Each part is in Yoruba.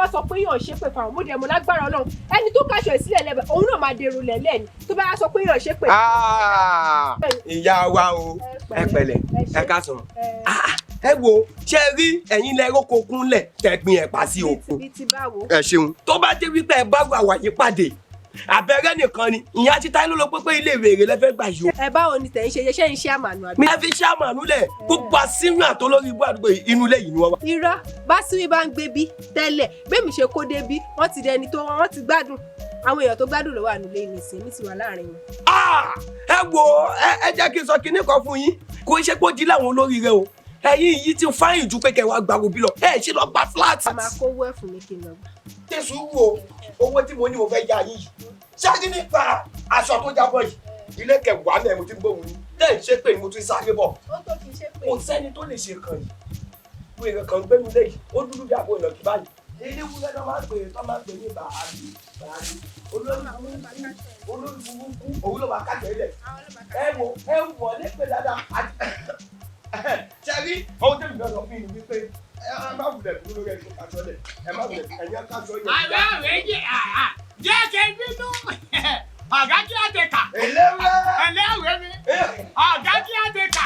wá sọ pé yàn ṣépè fáwọn mo dẹ̀ mọ̀ lágbára Ọlọ́run ẹni tó káṣọ ẹ̀ sílẹ̀ lẹ́bẹ̀ òun náà máa dèrò lẹ́lẹ́ ni tó bá sọ pé yàn ṣépè. ìyá wa o ẹ pẹ̀lẹ́ ẹ ká sọ̀rọ̀ ẹ wo ṣe rí ẹ̀yin lẹ roko kúnlẹ̀ tẹ̀gbìn ẹ̀pà sí òkun ẹ ṣeun tó bá dé wípé ẹ bá wà wáyé pàdé abẹ́rẹ́ nìkan ni ìyá títa ló lọ pé ilé ìwé lẹ́fẹ́ gbà yìí. ẹ báwo ni tẹ̀ ń ṣe ṣe ń ṣe àmàlù àbí. mi ẹ fi ṣe àmàlù lẹ̀ gbogbo àsínú àtolórí ibú àdúgbò inú ilé yìí ni wọ́n wá. irọ́ bá síwí bá ń gbé bí tẹ́lẹ̀ bẹ́ẹ̀ mi ṣe kó dé bí wọ́n ti dẹni tó wọ́n ti gbádùn àwọn èèyàn tó gbádùn ló wà nílé ìnìsín mi ti wà láàrin wọn. ẹ wo ẹ jẹ́ kí n sọ kinní kan fún yín kò ṣe pé ó di láwọn olóríire o ẹ̀yin yìí ti fáyìn ju pé kẹ́ wá gba òbí lọ ẹ ṣe lọ gba flat. a máa kówó ẹ̀ fún mi kí n lọ gbà. ṣé sùúrù o owó tí mo ní mo fẹ́ yá yín yìí ṣáàkì nípa aṣọ tó jábọ̀ yìí ilé kẹwàá mẹ́rin mo ti ń gbóhùn yín tẹ́ ẹ̀ ṣe pé mo tún sáré bọ̀ kò sẹ́ni tó lè ṣe kan yìí wo èrè kan gbẹ́nu lé yìí ó dúdú bí àpò ìnàkí báyìí Elewure náà máa ń pè tó máa ń pè ní bàálù olórí burúkú òun ló máa kájọ ilẹ̀ ẹ wọ̀ lépè dáadáa ṣẹ́rí ohun tẹ́lẹ̀ náà lọ fún ìlú wípé ẹ má wulẹ̀ dúró lórí ẹ̀sùn aṣọ lẹ̀ ẹ má wulẹ̀ ẹ̀yìn kájọ yẹn. àwọn méjì jẹ́ kí n bínú ọ̀gá kí á ti kà. Elewure mi ọ̀gá kí á ti kà.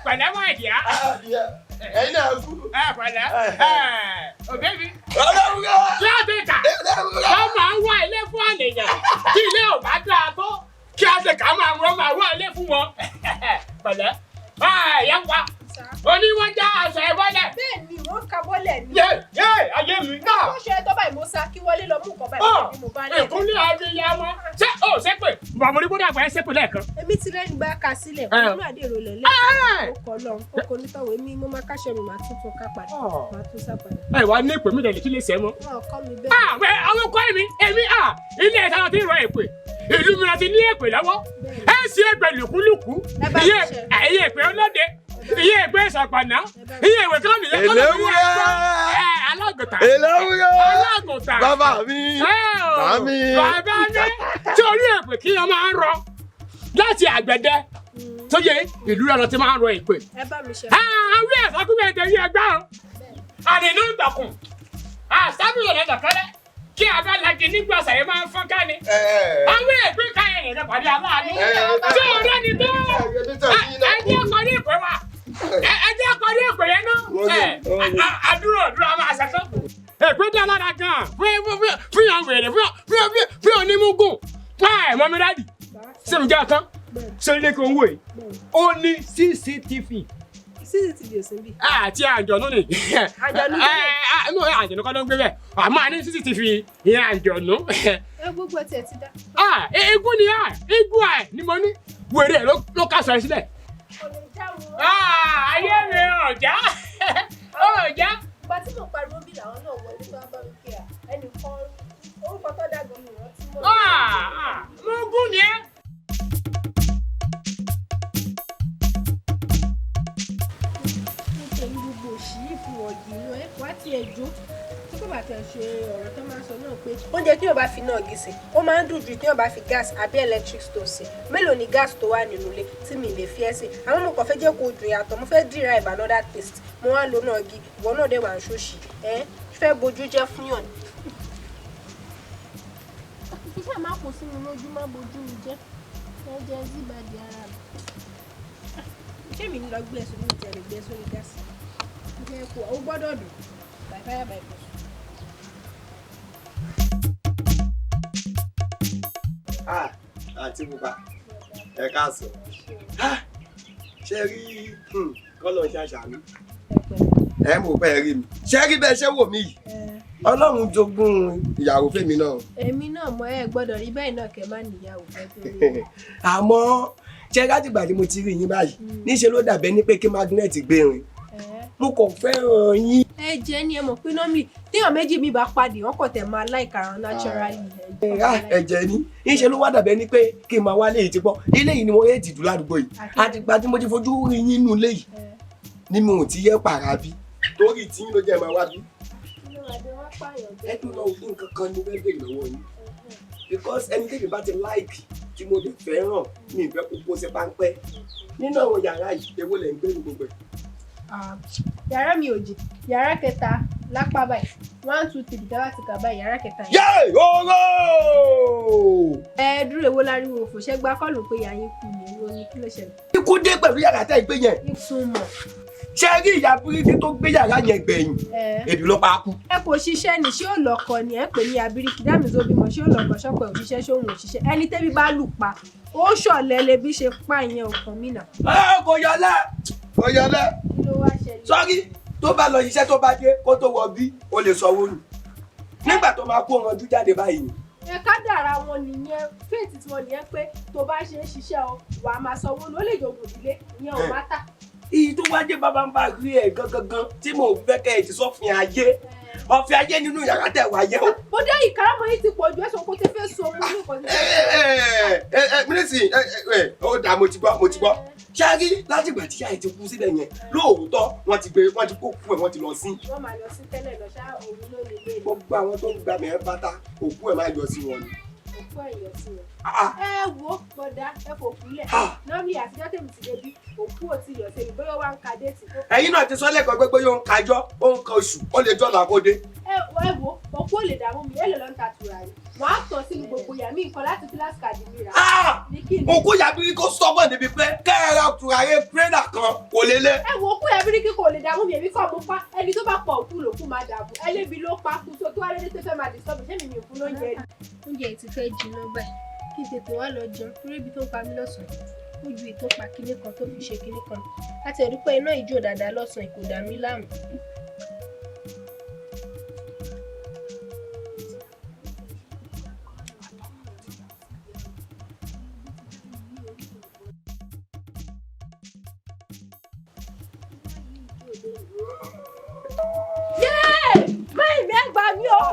pẹ̀lẹ́ mọ̀ ìdíyà. ẹ̀yin náà kú. pẹ̀lẹ́ òbí mi. Elewure. kí á ti kà. wọ́n máa ń wá ilé fún àlèyàn tí ilé ò bá dáa tó kí á ti kà máa wá ilé fún wọn. pẹ̀lẹ́ yẹn wá oníwọ́n já aṣọ ẹ bọ́lẹ̀. bẹ́ẹ̀ ni wọ́n ka bọ́lẹ̀ ni. yé ayé mi náà. wọ́n ṣe tó báyìí mo sá kí wọlé lọ mú nǹkan báyìí bí mo bá lẹ̀. ìkúnlẹ̀ abiyamọ ṣé o ṣe pé bàbá oníbodè àgbà ẹ ṣe pé lẹ́ẹ̀kan. èmi ti lẹ́nu bá ka sílẹ̀ nínú àdèrò lẹ́lẹ́ ó kọ́ lọ ó kọ́ nítọ̀wé mi mo máa káṣẹ́ mi máa tún ká padà máa tún sá padà. ẹ wá ní ìpè mí lẹ́yìn kí lè ṣẹ́ mọ́. wọn kọ́ mi bẹ́ẹ̀. àwọn kọ́ mi èmi ilé ẹ̀ta lọ ti rọ èpè ìlú mi lọ ti ní èpè lọ́wọ́ ẹ ṣe èpè lùkúlùkú iye èpè ọlọ́dẹ iye ìgbé ìsọ̀pàná iye ìwé kan nìyẹn kọ́ ló ní ẹ̀kọ́ alágùntà. Elewure alágùntà. bàbá mi bàbá mi tí orí èpè kí wọ́n máa ń rọ láti àgbẹ̀dẹ tó yẹ ìlú rẹ̀ lọ ti máa ń rọ èpè. ẹ bá mi ṣe. àwọn ẹ̀sọ́kùnrin ẹ̀dẹ̀ yìí ẹgbẹ́ o àdínú ìgbàkùn àṣàbùrọ̀ lẹ́dọ̀ kẹ́lẹ́ kí abẹ́lẹ́jì nígbà sàyẹ́ máa ń fọ́n ká ni. àwọn èpè ká ẹ̀yẹ̀ rẹ̀ pàdé aláàánú. tí ọ̀rẹ́ ni tó ẹ̀jẹ̀ kọ́ ní ìpè wa ẹjẹ akọni èpè yẹn náà àdúrà máa ṣẹtọ. èpè dá lára gan fún yàn wèrè fún onímúgùn mọ mi dáàdì sẹ́mi jẹ́ ọ̀kan sẹ́mi kò ń wò yìí ó ní CCTV. CCTV ò sí bí. àti àjọ̀nú ni àjọ̀nú kọ́ ló ń gbé bẹ́ẹ̀ àmọ́ àní CCTV ìyẹn àjọ̀nú. ẹ gbogbo ẹ tiẹ̀ ti dá. eégún ni mo ní wèrè ló kà sọ ẹ sílẹ̀. ayé mi ọ̀já. ìgbà tí mo pariwo bí làwọn náà wọlé tó wá bá mi pé ẹnìkan orúkọ tó dàgbà mi rántí mọ́. mo gún ni ẹ. mo tẹ̀lé gbogbo òṣì yìí fún ọ̀dì inú ẹ̀ wá tí ẹ jó tí kò bá tẹ̀ ṣe ọ̀rọ̀ tó máa sọ náà pé oúnjẹ tí yóò bá fi náà gí sí ó máa ń dùn ju tí yóò bá fi gas àbí electric stove sí mélòó ni gas tó wà nínú ilé tí mi lè fi ẹ́ sí àwọn ọmọ kan fẹ́ jẹ́ kó dùn yàtọ̀ mo fẹ́ derive another taste mo wá lo náà gí ìwọ náà dẹ̀ wà ń ṣòṣì fẹ́ bojú jẹ́ fún yàn. iṣẹ́ máa kó sí mi lójú má bojú mi jẹ́ ẹ jẹ́ zibadi ara mi. ṣé mi ń lọ gbé ẹ̀sùn ní ìtẹ̀lé gbé sórí gáàsì ẹ kú ó gbọ́dọ̀ dùn by fire by force. àǹtí pupa ẹ káàsán ṣe rí kọ́lọ̀ ṣàṣàmì ẹ mọ̀ pé ẹ rí mi ṣe rí bẹ́ẹ̀ ṣe wò mí yìí Ọlọ́run jogún ìyàwó fèmí náà. èmi náà mọ ẹ gbọ́dọ̀ rí bẹ́ẹ̀ náà kẹ́ má níyàwó fẹ́ tó rí. àmọ́ ṣe látìgbà tí mo ti rí yín báyìí níṣẹ́ ló dàbẹ́ ní pé kí magnet gbé rin mo kàn fẹ́ràn yín. ẹ jẹ́ ni ẹ mọ̀ pé nọ́mì téèyàn méjì mi bá padì wọ́n kò tẹ̀ máa láìka ara naturally. ẹ̀jẹ̀ ni níṣẹ́ ló wá dàbẹ́ ní pé kí n máa wálé yìí ti pọ̀ ilé yìí ni mo yé tìdú ládùúgbò yìí àtìgbà tí mo ti fojú rí yín nínú ilé yìí ni mo ò ti yẹ pàrà bí torí tí ló jẹ́ máa wá bí. ẹ tún lọ òfin nǹkan kan ní wẹ́ẹ́ bèèrè lọ́wọ́ yín because ẹni tẹ́lẹ̀ bá ti like tí mo lè fẹ́ràn ní ìfẹ́ kókó ṣe páńpẹ́ nínú àwọn yàrá yìí ewo lẹ̀ ń gbé ní gbogbo ẹ̀. yàrá mi ò jì yàrá kẹta lápá báyìí 1 2 3 dáwà ti kà báyìí yàrá kẹta yẹn. Yé oró. Dúró èwo láriwo òfò ṣẹ́ gbá kọ́ọ̀lù pé ìyá yín kú ni èwo ni kí ló ṣẹlẹ̀. Ikú dé pẹ̀lú yàrá tẹ́ ìgbé yẹn. Ìtumọ̀. Ṣé rí ìyá bíríkì tó gbé yàrá yẹn gbẹ̀yìn? Èbí ló pa kú. Ẹ kò ṣiṣẹ́ ni ṣé ò lọ́kọ ni ẹ pè ní abiriki dámìzó bímọ ṣé ò lọ́kọ ṣọ́pọ̀ òṣìṣẹ́ ṣé òun òṣìṣẹ́ ẹni tẹ́bí bá lù pa ó ṣọ̀lẹ́ lè bí ṣe pa ìyẹn òkan mí nà. Kò yọlẹ́. Kí ló wá ṣẹlẹ̀? Sọ́rí tó bá lọ iṣẹ́ tó bá dé kó tó wọ bí o lè sọ owó nù. Nígbà tó máa kó wọn jú jáde báyìí ni. Ẹ kádàrá wọn nìyẹn fèètì tí wọn nìyẹn pé tó bá ṣe ń ṣiṣẹ́ ọ wàá máa sanwó ló lè jogún ìdílé ìyẹn ò má tà. Ìyí tó wá dé bàbá ń bá rí ẹ̀ gangan tí mò ń fẹ́ kẹ́ ẹ̀ ti sọ́fin ayé ọ̀fìn ayé nínú yàrá tẹ̀ wá yẹ o. Bó dé ìkárámọ̀ yìí ti pọ̀ ju ẹ̀sùn kó tẹ́ fẹ́ so mú ní nǹkan tí fẹ́. Mínísì ó dà mo ti gbọ́. Ṣáàrí látìgbà tí yáà ti kú sílẹ̀ yẹn lóòótọ́ wọ́n ti kó kú ẹ̀ wọ́n ti lọ sí. Wọ́n máa lọ sí tẹ́lẹ̀ lọ ṣá òun ló lè lé. Gbogbo àwọn tó ń gba mẹ́rin pátá òkú ẹ̀ máa yọ sí wọn ni. Òkú ẹ̀ yọ sí wọn. Ẹ wo bọ̀dá ẹ kò kúlẹ̀. Nọ́ọ̀mì àtijọ́ tèmi ti débi òkú ò tí yọ sí mi bóyá wá ń ka déètì. Ẹ̀yin náà ti sọ lẹ́kọ̀ọ́ pé yóò ń kájọ́ ó ń kan oṣù ó lè jọ́ làkóde. Ẹ wo òkú ò lè dààmú mi èlò ló ń ta tùràrí. Wọ́n á tàn sínú gbogbo yàmí nǹkan láti kíláàsì kàdí mi rà. Òkú yàbírí kó sọ́gbọ̀n débi pé kẹ́ẹ̀rẹ́ tùràrí pírẹ́dà kan kò lè lé. Ẹ wo òkú yàbírí kí kò lè dààmú mi èmi kọ́ mo pa ẹni tó bá pọ̀ òkú lòkú máa dààmú ẹlẹ́bi ló pa kú tó wá lédè tó fẹ́ máa disturb ṣé mi fún lóúnjẹ rí. Oúnjẹ ti fẹ́ jiná báyìí kí n tètè wá lọ jẹun torí ibi tó pa mí lọ́sàn-án ó ju ètò pa kinní kan tó fi ṣe kinní kan láti ẹ̀rí pé iná ìjó dáadáa lọ́sàn-án kò dà mí láàmú. Báyìí mi ẹ gbà mí o.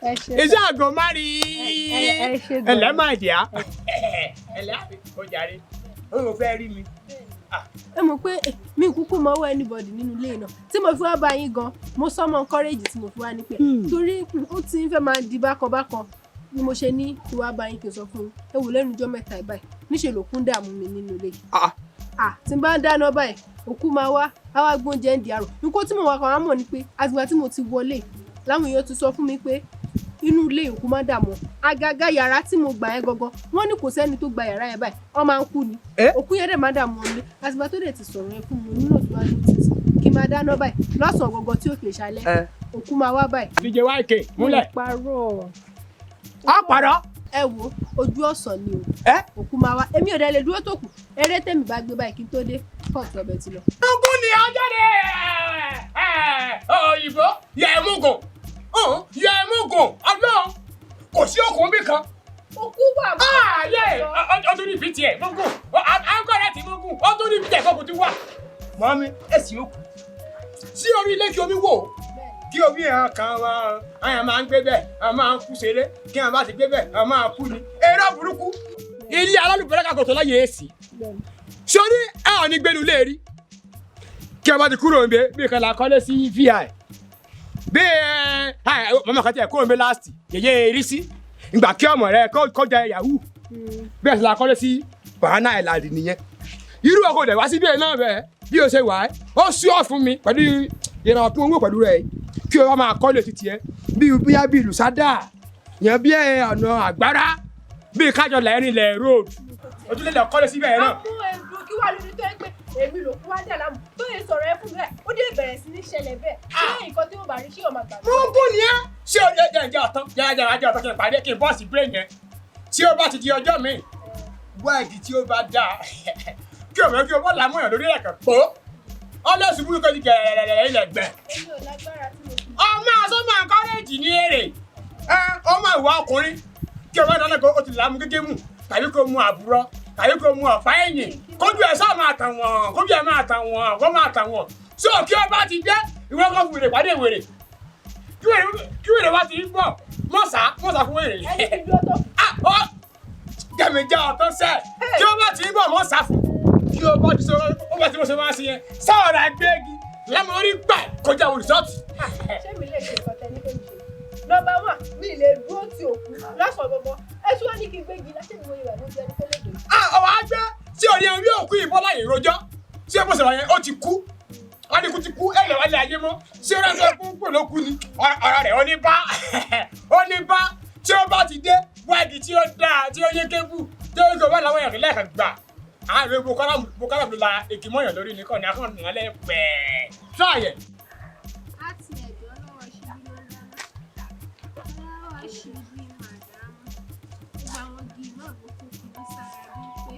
Is that go marry? Ẹlẹ́ máa dì á. Ẹlẹ́ àbí kò jàre. Ó fẹ́ rí mi. Ẹ mọ̀ pé mi kúkú mọ ọwọ́ anybody nínú ilé náà. Tí mo fi wá bá yín gan, mo sọmọ encourage tí mo fi wá ní pé torí ó ti ń fẹ́ máa di bákan ni mo ṣe ní kí wá bá yín kí n sọ fún un. Ẹ wò lẹ́nu ọjọ́ mẹ́ta báyìí. Níṣe ló kún dààmú mi nínú ilé. Tí n bá ń dáná báyìí, òkú máa wá, á wá gbóúnjẹ ń di àrò. Nǹkan tí mo wá kan á mọ̀ ni pé àtìgbà tí mo ti wọlé, láwọn èèyàn ti sọ fún mi pé inú ilé òkú má dààmú àgàgà yàrá tí mo gbà yẹn gangan wọ́n ní kò sẹ́ni tó gba yàrá yẹn báyìí wọ́n máa ń kú ni òkú yẹn dẹ̀ má dààmú ọ̀lẹ́ àtìgbà tó dẹ̀ ti sọ̀rọ̀ yẹn fún mi nínú òtún wá ní títì kí n máa dáná báyìí lọ́sàn-án gangan tí ó kè ṣalẹ́ òkú máa wá báyìí. díje wáìkè múlẹ̀. parọ́. Ẹ wo ojú ọ̀sán ni o òkú máa wá èmi ò dẹ̀ lè dúró tó kù eré tèmi bá gbé báyìí kí n tó dé kọ́ọ̀tù ọbẹ̀ ti lọ. ogún ni ọjọ́ de òyìnbó yẹ̀múgùn yẹ̀múgùn ọdún kò sí okùn bí kan. òkú wà mọ́. ọdún ní ìbí tiẹ̀ gbogbo àgọ́rẹ́ ti gbogbo ọdún ní ìbí tiẹ̀ gbogbo ti wà. mọ́mí ẹ̀sìn òkú sí orí ilé kí omi wò kí omi hàn kan wá àyàn máa ń gbé bẹ́ẹ̀ àwọn máa ń kú ṣeré kí àwọn bá ti gbé bẹ́ẹ̀ àwọn máa kú ni eré burúkú ilé alálùbọ̀rẹ́ kàkọ́tọ̀ láyé èsì sórí ẹ̀ ọ̀ ní gbénu léèrí kí a bá ti kúrò níbẹ̀ bí kan là kọ́lé sí vi bí mama kan tí ẹ kó mi last yeye irisi ìgbà kí ọmọ rẹ kọjá yahoo bẹ́ẹ̀ sì la kọ́lé sí Banana Island nìyẹn irú ọkọ̀ dẹ̀ wá sí bẹ́ẹ̀ náà bẹ́ẹ̀ bí o ṣe wà ẹ́ ó sú ọ fún mi pẹ̀lú ìrànwọ́ tó ń wò pẹ̀lú rẹ̀ kí o wá máa kọ́lé títí ẹ bíyá bí lùsádà yẹn bí ọ̀nà àgbára bí kájọ lẹ́rìn lẹ̀ road ojúlé lọ kọ́lé síbẹ̀ náà. àpò ẹ̀dùn kí wàá lóde tó ẹ pé èmi ló fún wájà láàmú tó yẹ sọ̀rọ̀ ẹ fún bẹ́ẹ̀ ó dé bẹ̀rẹ̀ sí ní ṣẹlẹ̀ bẹ́ẹ̀ ṣé nǹkan tí ó bá rí ṣé ọmọ àgbà. mú ni ẹ ṣé o jẹ ọtán jẹ ọtán kí n pàdé kí n bọ́ọ̀sì brain yẹn tí ó bá ti di ọjọ́ mi wáìdì tí ó bá dáa kí o mọ̀ kí o bọ́ làmúyàn lórí ẹ̀kẹ́ pọ̀ ọlọ́sùn burúkú ti gẹ̀rẹ̀rẹ̀ ilẹ̀ gbẹ̀. èmi ò lágbára tí mo fi. ọmọ àsọmọ encourage ní èrè ọmọ ìwà ọkùnrin kí o bá dáná kó o ti làmú gégé mù tàbí kó mu àbúrọ̀ tàbí kó mu ọ̀fà ẹ̀yìn kójú ẹ̀ sáà máa tàn wọ̀n kójú ẹ̀ máa tàn wọ̀n kó máa tàn wọ̀n so kí o bá ti dé ìwé kan fún wèrè pàdé wèrè kí wèrè bá ti ń bọ̀ mọ̀sá fún wèrè. ẹni tí dúró tó. Kẹ̀mí jẹ́ ọ̀tọ́ sẹ́ kí o bá ti ń bọ̀ mọ̀sá fún kí o bá ti sọ ó bá ti mọ̀ ṣe máa ṣe yẹn sáwọ́ra gbégi lámọ̀ orí gbà kọjá olùsọ́ọ̀tì. ṣé mi lè ṣe nǹkan tẹ ní kémi ṣe nọ́mbà wà mi lè dúró tí òkú lọ́sàn gbogbo ẹ tí wọ́n ní kí n gbégi láti ìwé ìwà ló jẹ́ ní kólódé. ọwọ́ àgbẹ̀ tí o ní orí òkú ìbọ́lá yìí rojọ́ tí o bó ṣe wà yẹn ó ti kú wọ́n ní kú ti kú ẹ̀lẹ́ wálé ayé mọ́ tí o rẹ́sọ̀ fún pò ló kú ni ọ̀rọ̀ rẹ̀ ó ní bá tí o bá ti dé wáìdì tí ó dáa tí ó yé kébù tí ó gbọ́ láwọn èèyàn lẹ́ẹ̀kan gbà àwọn ìwé bokara ló la èkìmọ́yàn lórí nìkan ní akọ́nà nìyẹn lẹ́yìn pẹ́ẹ́ tíráyẹ̀. láti ẹ̀dọ́ lọ́wọ́ ṣe bí ló dáná lọ́wọ́ ṣe bí màdámù gbogbo àwọn igi náà ló kún fún bí sára bí pé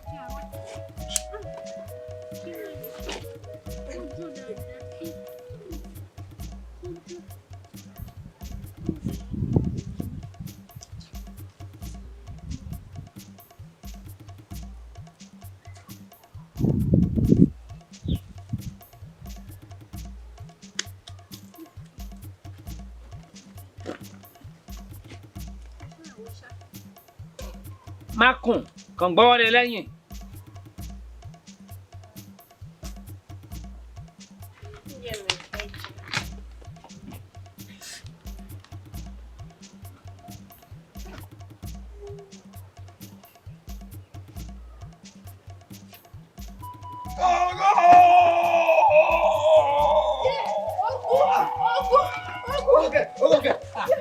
kí àwọn ojú dáadáa kí ojú. má kùn kàn gbọ́wọ́ lé lẹ́yìn.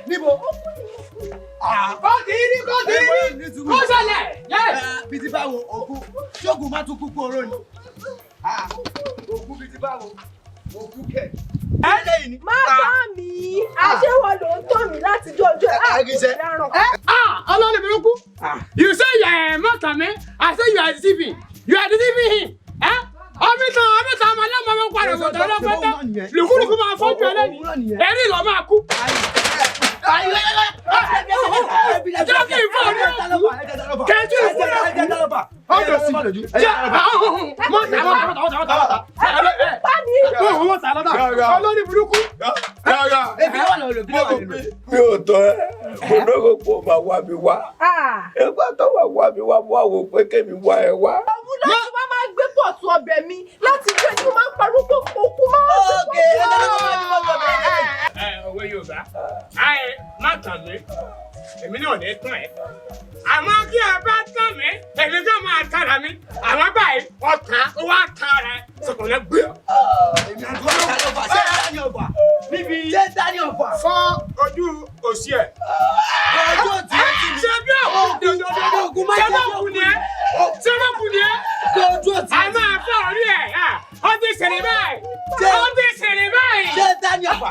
Níbo? Kó ṣẹlẹ̀ Bí ti báwo òkú ṣóògùn má tún kú kú oró ni. Òkú bí ti báwo òkú kẹ̀. Ẹlẹ́yìn ni. Màtámì àṣewọ̀ ló ń tọ́ mi láti jọjọ́ ọlọ́run burúkú you say you are Mátàmí I say you are deceiving him ọmọ ọmọ ọlọ́mọ pariwo tó lọ́pẹ́tẹ́ lùkúlùkù máa fọ́jú ẹlẹ́ni ẹ̀rí lọ máa kú. Jọ́kì ìfọ̀ ní òkú kẹ́jú ìfúnná ọ̀dọ̀ sí olórí burúkú. Mi ò tọ́ ẹ mo lóko pé o máa wá mi wá ẹgbẹ́ tó wà mi wá mo wò pé kémi wá ẹ wá. òun náà tí wọ́n máa gbé pọ̀tù ọbẹ̀ mi láti jẹ́ kí wọ́n máa parọ́ pé òkú máa ń gbé pọ̀tù ọbẹ̀. Òwe Yorùbá Mátàmí èmi náà ní tán ẹ àmọ́ kí ẹ bá tán mi èmi kan máa tara mi àmọ́ báyìí ọ̀tá ó wá tán rẹ sọkùnrin gbé. Èmi àti wọn ta ló fà ṣé dání ọ̀fà níbi ṣé dání ọ̀fà. Fọ́ ojú òsì ẹ̀. Ojú òtí ẹ̀ ti mi. Ṣé bí òkú ṣé lókun ni ẹ? Ṣé lókun ni ẹ? Ojú òtí ẹ̀ a máa fọ́ orí ẹ̀ ó ti ṣẹlẹ̀ báyìí. Ó ti ṣẹlẹ̀ báyìí. ṣé dání ọ̀fà.